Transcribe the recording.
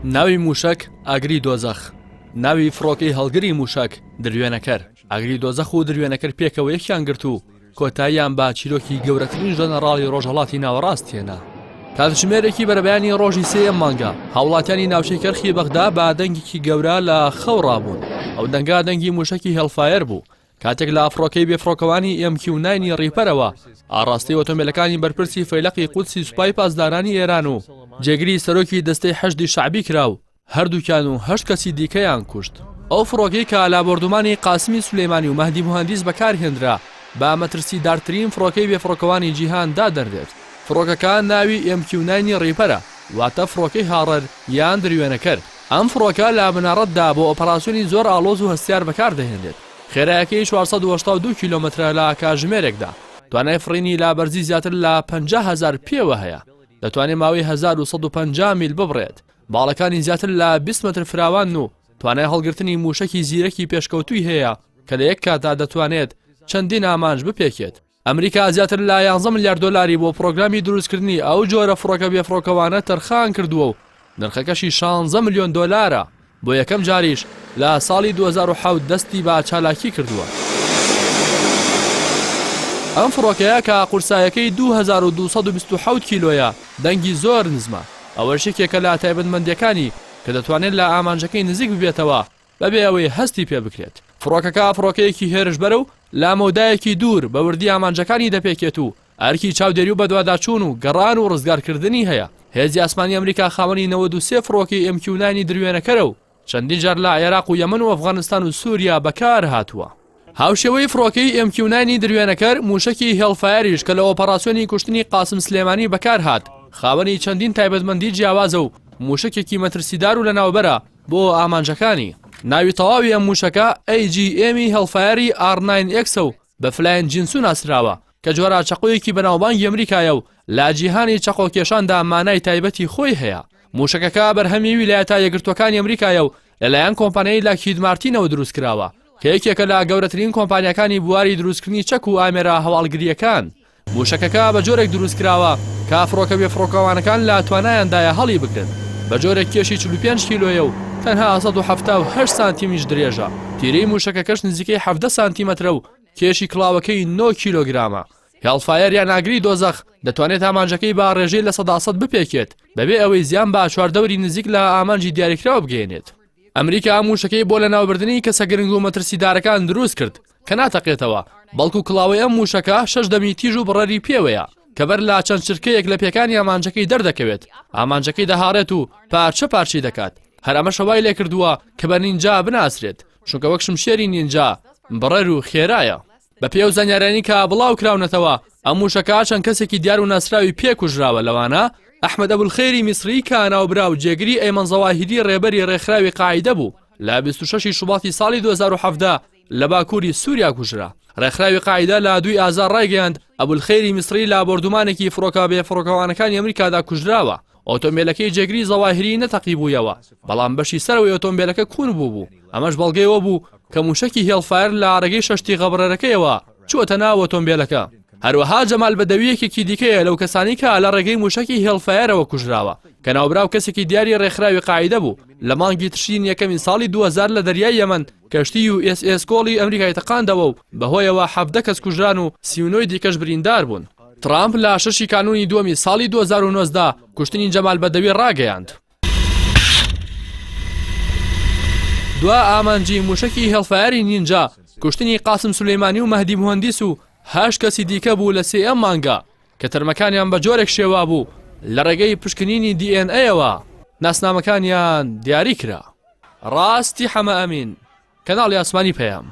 ناوی موشک ئاگری دۆزەخ، ناوی فڕۆکەی هەڵگری موشک دروێنەکەر. ئاگری دۆزەخ و دروێنەکەر پێکەوە یەکیان گرت و کۆتاییان با چیرۆکی گەورەترین ژەنەڕاڵی ڕۆژهەڵاتی ناوەڕاستیێنا. کاتژمێرێکی بەرەبەیانی ڕۆژی سێەم مانگە هاوڵاتیانی ناوچەی کەرخی بەغدا با دەنگێکی گەورە لە خەوڕابوون. ئەو دەنگا دەنگی موشکی هێڵفایر بوو. کاتێک لە ئەفرۆکەی بێفرۆکەوانی MQ9 ڕیپەرەوە ئاڕاستی ئۆتۆمبیلەکانی بەرپرسی فەیلەقی قودسی سوپای پاسدارانی ئێران و جێگری سەرۆکی دەستەی حەشدی شعبی کراو هەردووکیان و 8 کەسی دیکەیان کوشت. ئەو فڕۆکەی کە لابۆردومانی قاسمی سولەیمانی و مەهدی موهەندیس بەکارهێنرا بە مەترسی دارترین فڕۆکەی بێفرۆکەوانی جیهاندا دەردێت. فڕۆکەکان ناوی MQ9 ڕیپەرە، واتە فڕۆکەی هاڕەر یان دروێنەکەر. ئەم فڕۆکە لە بنەڕەتدا بۆ ئۆپەراسیۆنی زۆر ئاڵۆز و هەستیار بەکاردەهێنرێت. خێرایەکەی 482 کیلۆمەترە لە کاتژمێرێکدا. توانای فڕینی لابەرزی زیاتر لە 50,000 پێوە هەیە. دەتوانێت ماوەی 1150 میل ببڕێت. باڵەکانی زیاتر لە 20 متر فراوان و توانای هەڵگرتنی موشکی زیرەکی پێشکەوتووی هەیە کە لە یەک کاتدا دەتوانێت چەندین ئامانج بپێکێت. ئەمریکا زیاتر لە 11 ملیارد دۆلاری بۆ پرۆگرامی دروستکردنی ئەو جۆرە فڕۆکە بێفرۆکەوانە تەرخان کردووە و نرخەکەشی 16 ملیۆن دۆلارە. بۆ یەکەم جاریش لە ساڵی 2007 دەستی بە چالاکی کردووە. ئەم فڕۆکەیە کە قورسایەکەی 2227 کیلۆیە دەنگی زۆر نزمە. ئەوەشێکێکە لە تایبەتمەندیەکانی کە دەتوانێت لە ئامانجەکەی نزیک ببێتەوە بەبێ ئەوەی هەستی پێ بکرێت. فڕۆکەکە فڕۆکەیەکی هێرش بەرە و لە مەودایەکی دوور بە وردی ئامانجەکانی دەپێکێت و ئەرکی چاودێری و بەدواداچوون و گەڕان و ڕزگارکردنی هەیە. هێزی ئاسمانی ئەمریکا خاوەنی 93 فڕۆکی MQ9 دروێنەکەرە و چەندین جار لە عێراق و یەمەن و ئەفغانستان و سووریا بەکار هاتووە. هاوشێوەی فڕۆکەی MQ9 دروێنەکەر موشکی هێڵفایریش کە لە ئۆپەراسیۆنی کوشتنی قاسم سلێمانی بەکار هات. خاوەنی چەندین تایبەتمەندی جیاوازە و موشکێکی مەترسیدار و لە ناوبەرە بۆ ئامانجەکانی. ناوی تەواوی ئەم موشەکە AGM هێڵفایری R9X و بە فلاین جینسو ناسراوە کە جۆرە چەقۆیەکی بەناوبانگی ئەمریکایە و لە جیهانی چەقۆکێشاندا مانای تایبەتی خۆی هەیە. موشەکەکە بەرهەمی ویلایەتە یەکگرتوەکانی ئەمریکایە و لەلایەن کۆمپانیای لاکهید مارتینەوە دروستکراوە کە یەکێکە لە گەورەترین کۆمپانیەکانی بواری دروستکردنی چەک و ئامێرە هەواڵگریەکان. موشەکەکە بە جۆرێک دروستکراوە کە فڕۆکە بێفرۆکەوانەکان لە توانایاندایە هەڵی بگرن. بە جۆرێک کێشی 45 کیلۆیە و تەنها 178 سانتیمیش درێژە. تیرەی موشەکەکەش نزیکەی 17 سانتیمەترە و کێشی کڵاوەکەی 9 کیلۆگرامە. هێڵفایر یان ئاگری دۆزەخ دەتوانێت ئامانجەکەی با ڕێژەی لە 100% بپێکێت بەبێ ئەوەی زیان بە چواردەوری نزیک لە ئامانجی دیاریکراوە بگەێنێت. ئەمریکا موشەکەی بۆ لە ناوبردننی کەسە گرنگ و مەترسیدارەکان دروست کرد کە ناتەقێتەوە، بەڵکو کڵاوەی ئەم موشەکە 6 دەمی تیژ و بڕەری پێوەیە کە بەر لە چەند چرکەیەک لە پێکانی ئامانجەکەی دەردەکەوێت. ئامانجەکەی دەهاڕێت و پارچە پارچی دەکات. هەر ئەمە شەوای لێ کردووە کە بە نینجا بناسرێت، چونکە وەک شمشێری نینجا بڕەر و خێرایە. بە پێو زانیارانی کە بڵاو کراونەتەوە ئەم موشەکە چەند کەسێکی دیار و ناسراوی پێکوژراوە. لەوانە ئەحمەد ئەبولخەیری میسری کە ناوبرا و جێگری ئەیمەن زەواهیری ڕێبەری ڕێکخراوی قاعیدە بوو لە 26 شوباتی ساڵی 2017 لە باکووری سووریا کوژرا. ڕێکخراوی قاعیدە لە 2 ئازار ڕایگەیاند ئەبولخەیری میسری لە بۆردومانێکی فڕۆکە بێفرۆکەوانەکانی ئەمریکادا کوژراوە. ئۆتۆمبیلەکەی جێگری زەواهیری نەتەقی بوویەوە، بەڵام بەشی سەرەوەی ئۆتۆمبیلەکە کون بوو. ئەمەش بەڵگەیەوە بوو کە موشکی هێڵفایر لە ڕێگەی شەشتی غەبرەرەکەیەوە چووەتە ناو ئۆتۆمبیلەکە. هەروەها جەمال بەدەویەکێکی دیکەیە لەو کەسانی کە لە ڕێگەی موشکی هێڵفایرەوە کوژراوە کە ناوبراو کەسێکی دیاری ڕێکخراوی قاعیدە بوو. لە مانگی تشرین یەکەمی ساڵی 2000 لە دەریای یەمەن کەشتی USS کۆڵی ئەمریکای تەقاندەوە و بەهۆیەوە 17 کەس کوژران و 39 دیکەش بریندار بوون. ترامپ لە 6 کانونی دووەمی ساڵی 2019 کوشتنی جەمال بەدەوی ڕاگەیاند. دوا ئامانجی موشکی هێڵفایری نینجا کوشتنی قاسم سولەیمانی و مەهدی موهەندیس و 8 کەسی دیکە بوو لە 3 مانگە کە تەرمەکانیان بە جۆرێک شێوا بوو لە ڕێگەی پشکنینی DNA-ەوە ناسنامەکانیان دیاری کرا. ڕاستی حەمە ئەمین، کەناڵی ئاسمانی پەیام.